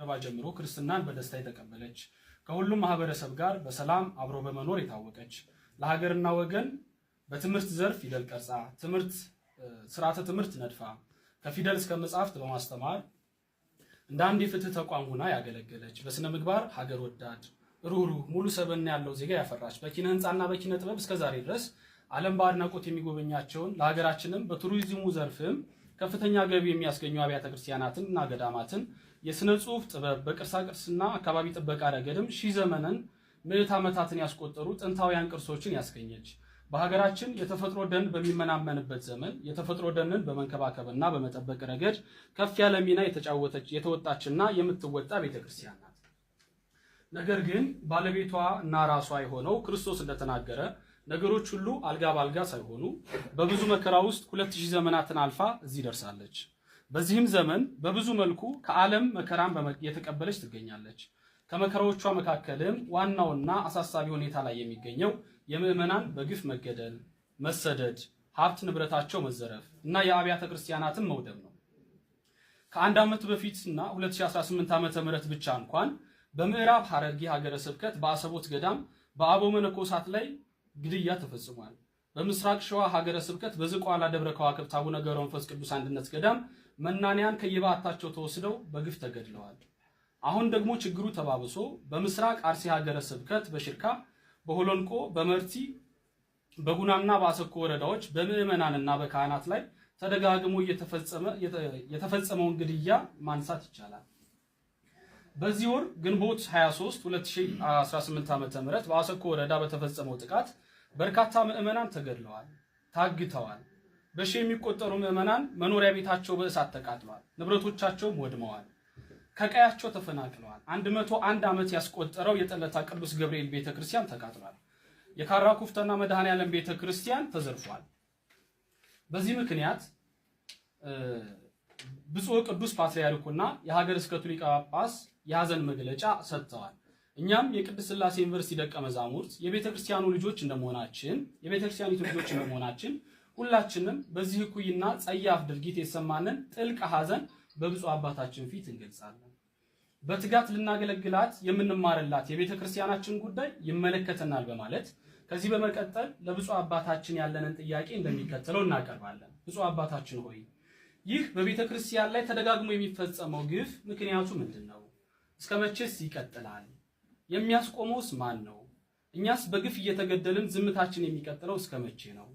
ከ1940 ጀምሮ ክርስትናን በደስታ የተቀበለች ከሁሉም ማህበረሰብ ጋር በሰላም አብሮ በመኖር የታወቀች ለሀገርና ወገን በትምህርት ዘርፍ ፊደል ቀርጻ ስርዓተ ትምህርት ነድፋ ከፊደል እስከ መጻሕፍት በማስተማር እንደ አንድ የፍትህ ተቋም ሆና ያገለገለች በስነ ምግባር ሀገር ወዳድ ሩህሩህ ሙሉ ሰብዕና ያለው ዜጋ ያፈራች በኪነ ህንጻና በኪነ ጥበብ እስከዛሬ ድረስ ዓለም በአድናቆት የሚጎበኛቸውን ለሀገራችንም በቱሪዝሙ ዘርፍም ከፍተኛ ገቢ የሚያስገኙ አብያተ ክርስቲያናትንና ገዳማትን የስነ ጽሑፍ ጥበብ በቅርሳቅርስና አካባቢ ጥበቃ ረገድም ሺህ ዘመንን ምዕት ዓመታትን ያስቆጠሩ ጥንታውያን ቅርሶችን ያስገኘች በሀገራችን የተፈጥሮ ደን በሚመናመንበት ዘመን የተፈጥሮ ደንን በመንከባከብና በመጠበቅ ረገድ ከፍ ያለ ሚና የተወጣችና የምትወጣ ቤተክርስቲያን ናት። ነገር ግን ባለቤቷ እና ራሷ የሆነው ክርስቶስ እንደተናገረ ነገሮች ሁሉ አልጋ ባልጋ ሳይሆኑ በብዙ መከራ ውስጥ 2000 ዘመናትን አልፋ እዚህ ደርሳለች። በዚህም ዘመን በብዙ መልኩ ከዓለም መከራን የተቀበለች ትገኛለች። ከመከራዎቿ መካከልም ዋናውና አሳሳቢ ሁኔታ ላይ የሚገኘው የምዕመናን በግፍ መገደል፣ መሰደድ፣ ሀብት ንብረታቸው መዘረፍ እና የአብያተ ክርስቲያናትን መውደም ነው። ከአንድ ዓመት በፊትና 2018 ዓመተ ምህረት ብቻ እንኳን በምዕራብ ሐረርጌ ሀገረ ስብከት በአሰቦት ገዳም በአበው መነኮሳት ላይ ግድያ ተፈጽሟል። በምስራቅ ሸዋ ሀገረ ስብከት በዝቋላ ደብረ ከዋክብት አቡነ ገብረ መንፈስ ቅዱስ አንድነት ገዳም መናንያን ከየበዓታቸው ተወስደው በግፍ ተገድለዋል። አሁን ደግሞ ችግሩ ተባብሶ በምስራቅ አርሲ ሀገረ ስብከት በሽርካ በሆሎንቆ በመርቲ በጉናና በአሰኮ ወረዳዎች በምዕመናንና በካህናት ላይ ተደጋግሞ የተፈጸመውን ግድያ ማንሳት ይቻላል። በዚህ ወር ግንቦት 23 2018 ዓ.ም በአሰኮ ወረዳ በተፈጸመው ጥቃት በርካታ ምዕመናን ተገድለዋል፣ ታግተዋል። በሺ የሚቆጠሩ ምዕመናን መኖሪያ ቤታቸው በእሳት ተቃጥሏል፣ ንብረቶቻቸውም ወድመዋል፣ ከቀያቸው ተፈናቅለዋል። 101 ዓመት ያስቆጠረው የጠለታ ቅዱስ ገብርኤል ቤተክርስቲያን ተቃጥሏል። የካራ ኩፍተና መድኃኔዓለም ቤተክርስቲያን ተዘርፏል። በዚህ ምክንያት ብፁዕ ቅዱስ ፓትርያርኩና የሀገረ ስብከቱ ሊቀ ጳጳስ የሐዘን መግለጫ ሰጥተዋል። እኛም የቅድስት ሥላሴ ዩኒቨርሲቲ ደቀ መዛሙርት የቤተክርስቲያኑ ልጆች እንደመሆናችን ሁላችንም በዚህ እኩይና ጸያፍ ድርጊት የተሰማንን ጥልቅ ሐዘን በብፁዕ አባታችን ፊት እንገልጻለን። በትጋት ልናገለግላት የምንማርላት የቤተክርስቲያናችን ጉዳይ ይመለከተናል በማለት ከዚህ በመቀጠል ለብፁዕ አባታችን ያለንን ጥያቄ እንደሚከተለው እናቀርባለን። ብፁዕ አባታችን ሆይ ይህ በቤተክርስቲያን ላይ ተደጋግሞ የሚፈጸመው ግፍ ምክንያቱ ምንድነው? እስከ መቼስ ይቀጥላል? የሚያስቆመውስ ማን ነው? እኛስ በግፍ እየተገደልን ዝምታችን የሚቀጥለው እስከ መቼ ነው?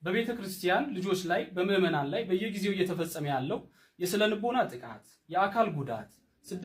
በቤተክርስቲያን ልጆች ላይ በምዕመናን ላይ በየጊዜው እየተፈጸመ ያለው የስነ ልቦና ጥቃት፣ የአካል ጉዳት፣